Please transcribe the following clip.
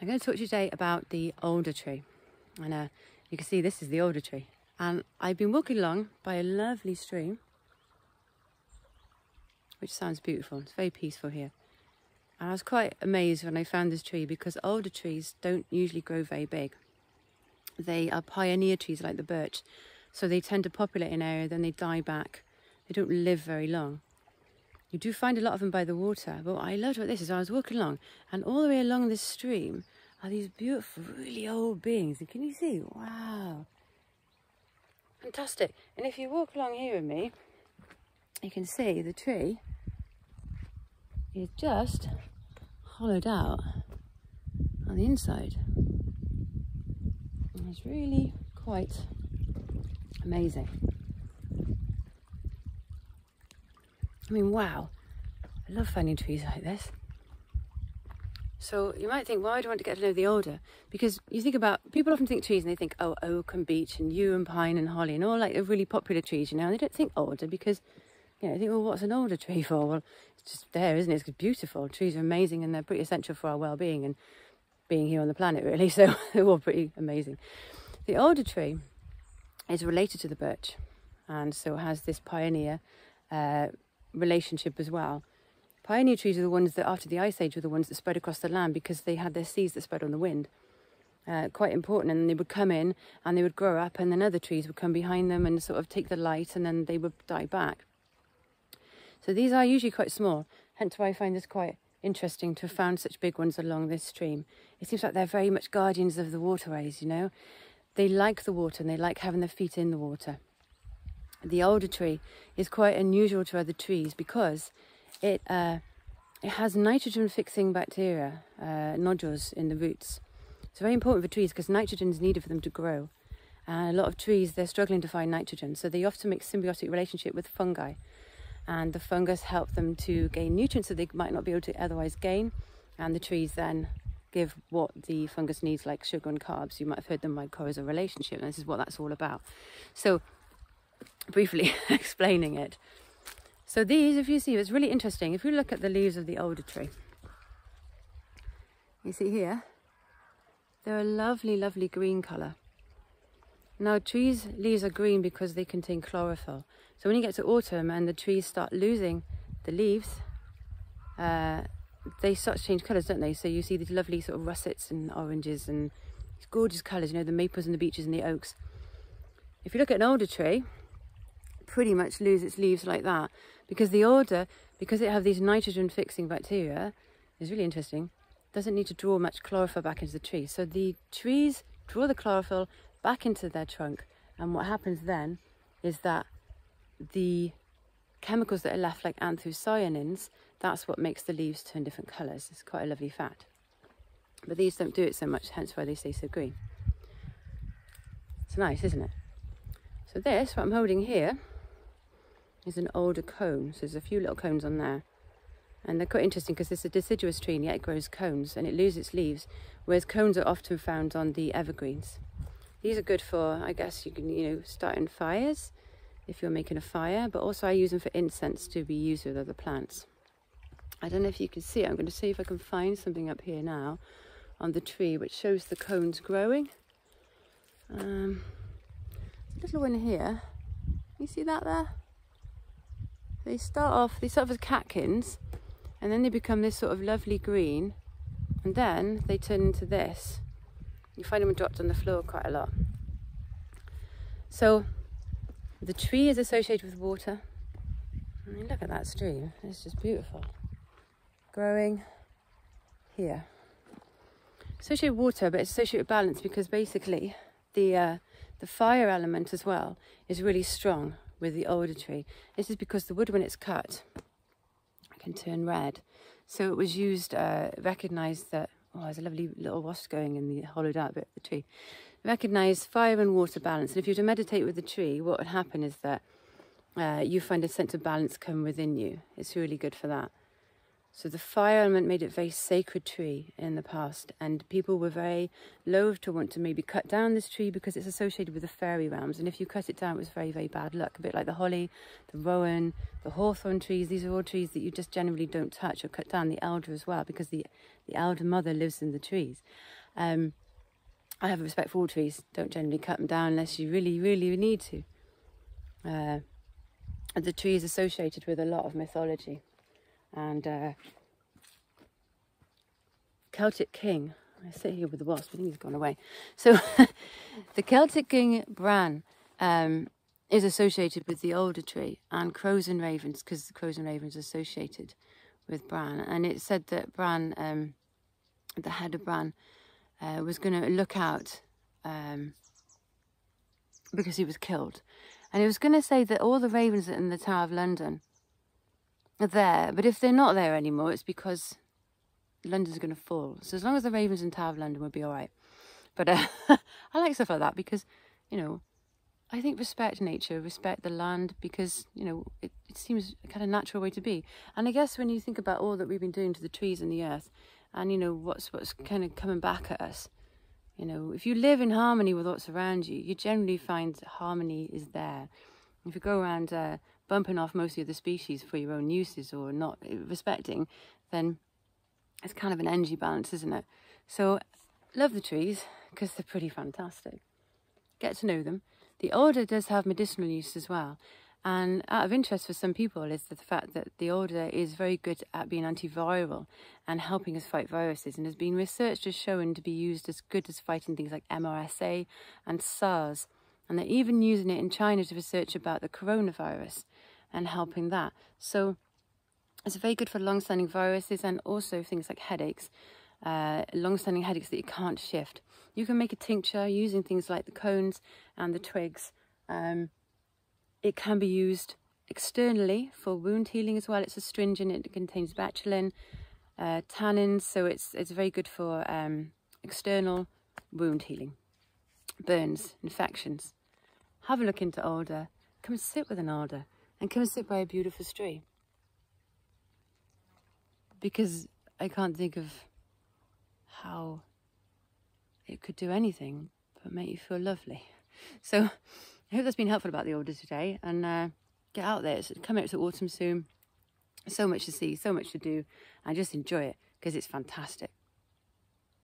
I'm going to talk to you today about the alder tree. And you can see this is the alder tree. And I've been walking along by a lovely stream, which sounds beautiful. It's very peaceful here. And I was quite amazed when I found this tree because alder trees don't usually grow very big. They are pioneer trees like the birch. So they tend to populate an area, then they die back. They don't live very long. You do find a lot of them by the water, but what I loved about this is I was walking along, and all the way along this stream are these beautiful, really old beings. And can you see? Wow. Fantastic. And if you walk along here with me, you can see the tree is just hollowed out on the inside. And it's really quite amazing. I mean, wow, I love finding trees like this. So you might think, why do I want to get to know the alder? Because you think about, people often think trees and they think, oh, oak and beech and yew and pine and holly and all like the really popular trees, you know, and they don't think alder because, you know, they think, well, what's an alder tree for? Well, it's just there, isn't it? It's beautiful. Trees are amazing and they're pretty essential for our well-being and being here on the planet, really. So they're all pretty amazing. The alder tree is related to the birch, and so it has this pioneer relationship as well. Pioneer trees are the ones that after the Ice Age were the ones that spread across the land because they had their seeds that spread on the wind. Quite important, and they would come in and they would grow up, and then other trees would come behind them and sort of take the light, and then they would die back. So these are usually quite small, hence why I find this quite interesting to have found such big ones along this stream. It seems like they're very much guardians of the waterways, you know. They like the water and they like having their feet in the water. The alder tree is quite unusual to other trees because it has nitrogen fixing bacteria, nodules in the roots. It's very important for trees because nitrogen is needed for them to grow. And a lot of trees, they're struggling to find nitrogen, so they often make symbiotic relationship with fungi. And the fungus help them to gain nutrients that they might not be able to otherwise gain. And the trees then give what the fungus needs, like sugar and carbs. You might have heard the mycorrhizal relationship, and this is what that's all about. So, briefly explaining it. So these, if you see, it's really interesting. If you look at the leaves of the alder tree, you see here, they're a lovely, lovely green colour. Now, trees' leaves are green because they contain chlorophyll. So when you get to autumn and the trees start losing the leaves, they start to change colours, don't they? So you see these lovely sort of russets and oranges and these gorgeous colours, you know, the maples and the beeches and the oaks. If you look at an alder tree, pretty much lose its leaves like that because the alder, because it have these nitrogen fixing bacteria, is really interesting, doesn't need to draw much chlorophyll back into the tree. So the trees draw the chlorophyll back into their trunk, and what happens then is that the chemicals that are left, like anthocyanins, that's what makes the leaves turn different colours. It's quite a lovely fact. But these don't do it so much, hence why they stay so green. It's nice, isn't it? So this, what I'm holding here, is an alder cone. So there's a few little cones on there. And they're quite interesting because it's a deciduous tree and yet it grows cones and it loses its leaves, whereas cones are often found on the evergreens. These are good for, I guess, you can, you know, starting fires if you're making a fire, but also I use them for incense to be used with other plants. I don't know if you can see it. I'm going to see if I can find something up here now on the tree which shows the cones growing. A little one here. You see that there? They start off as catkins, and then they become this sort of lovely green, and then they turn into this. You find them dropped on the floor quite a lot. So the tree is associated with water. I mean, look at that stream. It's just beautiful. Growing here. Associated with water, but it's associated with balance because basically the fire element as well is really strong with the alder tree. This is because the wood, when it's cut, can turn red. So it was used, recognised that, oh, there's a lovely little wasp going in the hollowed out bit of the tree. Recognise fire and water balance. And if you were to meditate with the tree, what would happen is that you find a sense of balance come within you. It's really good for that. So the fire element made it a very sacred tree in the past, and people were very loath to want to maybe cut down this tree because it's associated with the fairy realms. And if you cut it down, it was very, very bad luck. A bit like the holly, the rowan, the hawthorn trees. These are all trees that you just generally don't touch or cut down. The elder as well, because the elder mother lives in the trees. I have a respect for all trees. Don't generally cut them down unless you really, really need to. The tree is associated with a lot of mythology. And Celtic king, I sit here with the wasp, I think he's gone away. So the Celtic king Bran is associated with the Alder tree and crows and ravens, because the crows and ravens are associated with Bran. And it said that Bran, the head of Bran, was going to look out because he was killed. And it was going to say that all the ravens in the Tower of London are there, but if they're not there anymore, it's because London's going to fall. So as long as the ravens in Tower of London will be all right. But I like stuff like that because, you know, I think respect nature, respect the land, because, you know, it seems a kind of natural way to be. And I guess when you think about all that we've been doing to the trees and the earth, and, you know, what's kind of coming back at us, you know, if you live in harmony with what's around you, you generally find harmony is there. If you go around bumping off most of the species for your own uses or not respecting, then it's kind of an energy balance, isn't it? So love the trees because they're pretty fantastic. Get to know them. The alder does have medicinal use as well. And out of interest for some people is the fact that the alder is very good at being antiviral and helping us fight viruses, and has been researched as shown to be used as good as fighting things like MRSA and SARS. And they're even using it in China to research about the coronavirus and helping that. So it's very good for long-standing viruses and also things like headaches, long-standing headaches that you can't shift. You can make a tincture using things like the cones and the twigs. It can be used externally for wound healing as well. It's astringent, it contains bacillin, tannins, so it's very good for external wound healing. Burns, infections. Have a look into alder. Come and sit with an alder and come and sit by a beautiful tree. Because I can't think of how it could do anything but make you feel lovely. So I hope that's been helpful about the alder today, and get out there. It's coming up to autumn soon. So much to see, so much to do, and just enjoy it because it's fantastic.